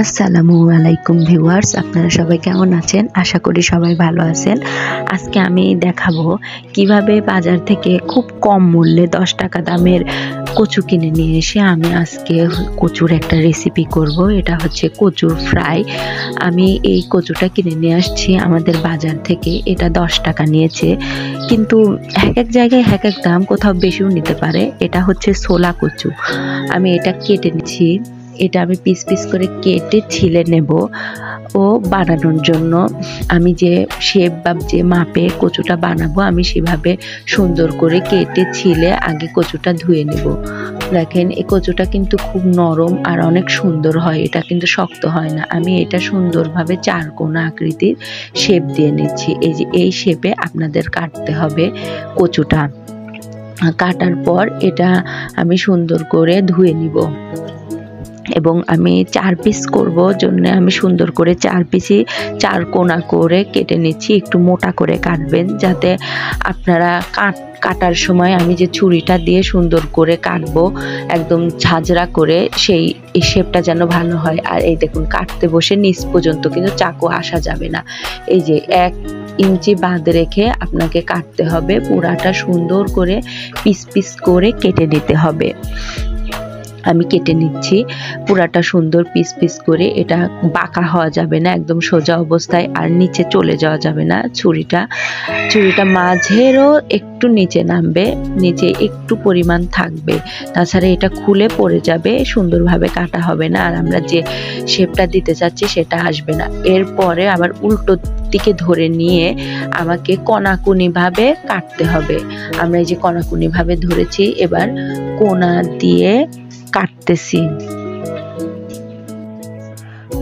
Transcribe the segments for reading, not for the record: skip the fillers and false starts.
আসসালামু আলাইকুম ভিউয়ার্স, আপনারা সবাই কেমন আছেন? আশা করি সবাই ভালো আছেন। আজকে আমি দেখাবো কিভাবে বাজার থেকে খুব কম মূল্যে 10 টাকা দামের কচু কিনে নিয়ে এসে আমি আজকে কচুর একটা রেসিপি করব। এটা হচ্ছে কচুর ফ্রাই। আমি এই কচুটা কিনে নিয়ে আসছি আমাদের বাজার থেকে। এটা 10 টাকা নিয়েছে, কিন্তু এক জায়গায় এক দাম, কোথাও বেশিও নিতে পারে। এটা হচ্ছে ছোলা কচু। আমি এটা কেটে নিচ্ছি। এটা আমি পিস পিস করে কেটে ছিলে নেব ও বানানোর জন্য আমি যে শেপ বা যে মাপে কচুটা বানাবো আমি সেভাবে সুন্দর করে কেটে ছিলে আগে কচুটা ধুয়ে নেব। দেখেন, এই কচুটা কিন্তু খুব নরম আর অনেক সুন্দর হয়, এটা কিন্তু শক্ত হয় না। আমি এটা সুন্দরভাবে চারকোনা আকৃতির শেপ দিয়ে নিচ্ছি। এই যে এই শেপে আপনাদের কাটতে হবে কচুটা। কাটার পর এটা আমি সুন্দর করে ধুয়ে নিব এবং আমি 4 পিস করব জন্য আমি সুন্দর করে 4 পিসই 4 কোনা করে কেটে নিচ্ছি। একটু মোটা করে কাটবেন, যাতে আপনারা কাটার সময় আমি যে ছুরিটা দিয়ে সুন্দর করে কাটবো একদম ঝাঁঝরা করে, সেই শেপটা যেন ভালো হয়। আর এই দেখুন, কাটতে বসে নিচ পর্যন্ত কিন্তু চাকু আসা যাবে না। এই যে 1 ইঞ্চি বাদ রেখে আপনাকে কাটতে হবে। পুরাটা সুন্দর করে পিস পিস করে কেটে নিতে হবে। আমি কেটে নিচ্ছি পুরাটা সুন্দর পিস পিস করে। এটা বাঁকা হওয়া যাবে না, একদম সোজা অবস্থায়, আর নিচে চলে যাওয়া যাবে না। ছুরিটা মাঝেরও একটু নিচে নামবে, নিচে একটু পরিমাণ থাকবে, তাছাড়া এটা খুলে পড়ে যাবে, সুন্দরভাবে কাটা হবে না, আর আমরা যে শেপটা দিতে চাচ্ছি সেটা আসবে না। এরপরে আবার উল্টো দিকে ধরে নিয়ে আমাকে কোনাকুনি ভাবে কাটতে হবে। আমরা এই যে কোনাকুনি ভাবে ধরেছি, এবার কোনা দিয়ে কাটতেছি।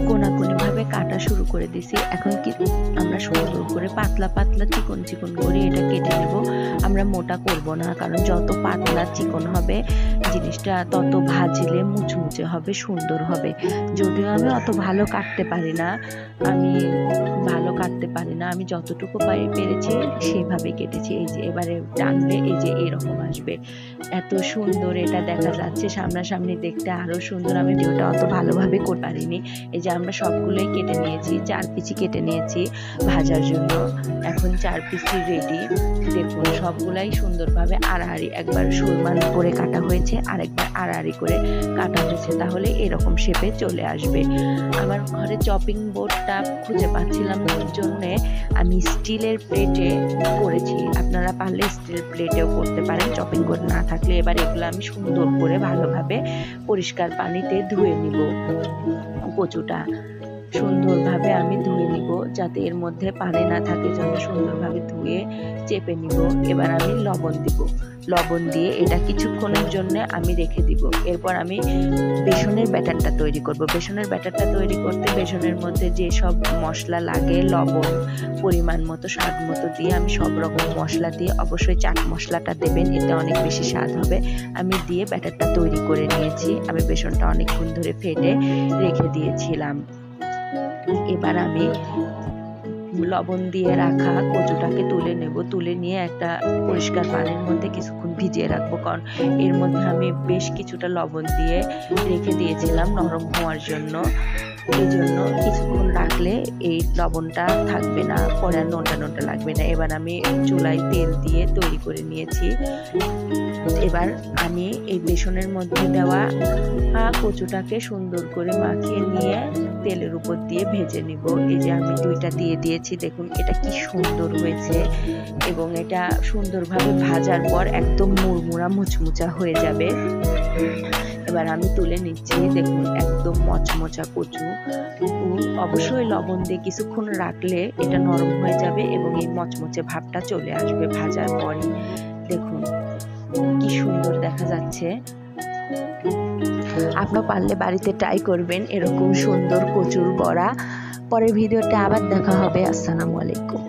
কোনাকুনি ভাবে কাটা শুরু করে দিছি। এখন কি আমরা সুন্দর করে পাতলা পাতলা চিকন চিকন করে এটা কেটে নেব। আমরা মোটা করব না, কারণ যত পাতলা চিকন হবে জিনিসটা তত ভাজলে মুচমুচে হবে, সুন্দর হবে। যদিও আমি অত ভালো কাটতে পারি না, আমি যতটুকু পেরেছি সেভাবে কেটেছি। এই যে এবারে টানলে এই যে এরকম আসবে, এত সুন্দর এটা দেখা যাচ্ছে। সামনাসামনি দেখতে আরো সুন্দর। আমি ভিডিওটা অত ভালোভাবে করতে পারিনি। এই যে আমরা সবগুলোই কেটে নিয়েছি, 4 পিসই কেটে নিয়েছি ভাজার জন্য। এখন 4 পিসই রেডি। দেখুন, সবগুলাই সুন্দরভাবে আড়াআড়ি, একবার সমান করে কাটা হয়েছে আর একবার আড়াআড়ি করে কাটা হয়েছে, তাহলে এরকম শেপে চলে আসবে। আমার ঘরে চপিং বোর্ডটা খুঁজে পাচ্ছিলাম না, ওর জন্য আমি স্টিলের প্লেটে করেছি। আপনারা পারলে স্টিল প্লেটেও করতে পারেন চপিং বোর্ড না থাকলে। এবার এগুলো আমি সুন্দর করে ভালোভাবে পরিষ্কার পানিতে ধুয়ে নিব। কচুটা সুন্দরভাবে আমি ধুয়ে নিব, যাতে এর মধ্যে পানি না থাকে, জন্য সুন্দরভাবে ধুয়ে চেপে নিব। এবার আমি লবণ দিব। লবণ দিয়ে এটা কিছুক্ষণের জন্য আমি রেখে দিব। এরপর আমি বেসনের ব্যাটারটা তৈরি করব। বেসনের ব্যাটারটা তৈরি করতে বেসনের মধ্যে যে সব মশলা লাগে, লবণ পরিমাণ মতো, স্বাদ মতো দিয়ে আমি সব রকম মশলা দিয়ে, অবশ্যই চাট মশলাটা দেবেন, এতে অনেক বেশি স্বাদ হবে। আমি দিয়ে ব্যাটারটা তৈরি করে নিয়েছি। আমি বেসনটা অনেকক্ষণ ধরে ফেটে রেখে দিয়েছিলাম। এবার আমি লবণ দিয়ে রাখা কচুটাকে তুলে নেব। তুলে নিয়ে একটা পরিষ্কার পানির মধ্যে কিছুক্ষণ ভিজিয়ে রাখবো, কারণ এর মধ্যে আমি বেশ কিছুটা লবণ দিয়ে রেখে দিয়েছিলাম নরম হওয়ার জন্য। এই জন্য কিছুক্ষণ রাখলে এই লবণটা থাকবে না, পরে আর নোনটা নোনটা লাগবে না। এবার আমি চুলায় তেল দিয়ে তৈরি করে নিয়েছি। এবার আমি এই বেসনের মধ্যে দেওয়া কচুটাকে সুন্দর করে মাখিয়ে নিয়ে তেলের উপর দিয়ে ভেজে নিব। এই যে আমি 2টা দিয়ে দিয়েছি, দেখুন এটা কি সুন্দর হয়েছে, এবং এটা সুন্দরভাবে ভাজার পর একদম মুড়মুড়া মুচমুচা হয়ে যাবে। এবার আমি তুলে নিচ্ছি। দেখুন, একদম মচমচা কচু। অবশ্যই লবণ দিয়ে কিছুক্ষণ রাখলে এটা নরম হয়ে যাবে এবং এই মচমচে ভাবটা চলে আসবে ভাজার পরে। দেখুন কি সুন্দর দেখা যাচ্ছে। আপনারা পারলে বাড়িতে ট্রাই করবেন এরকম সুন্দর কচুর বড়া। পরের ভিডিওতে আবার দেখা হবে। আসসালামু আলাইকুম।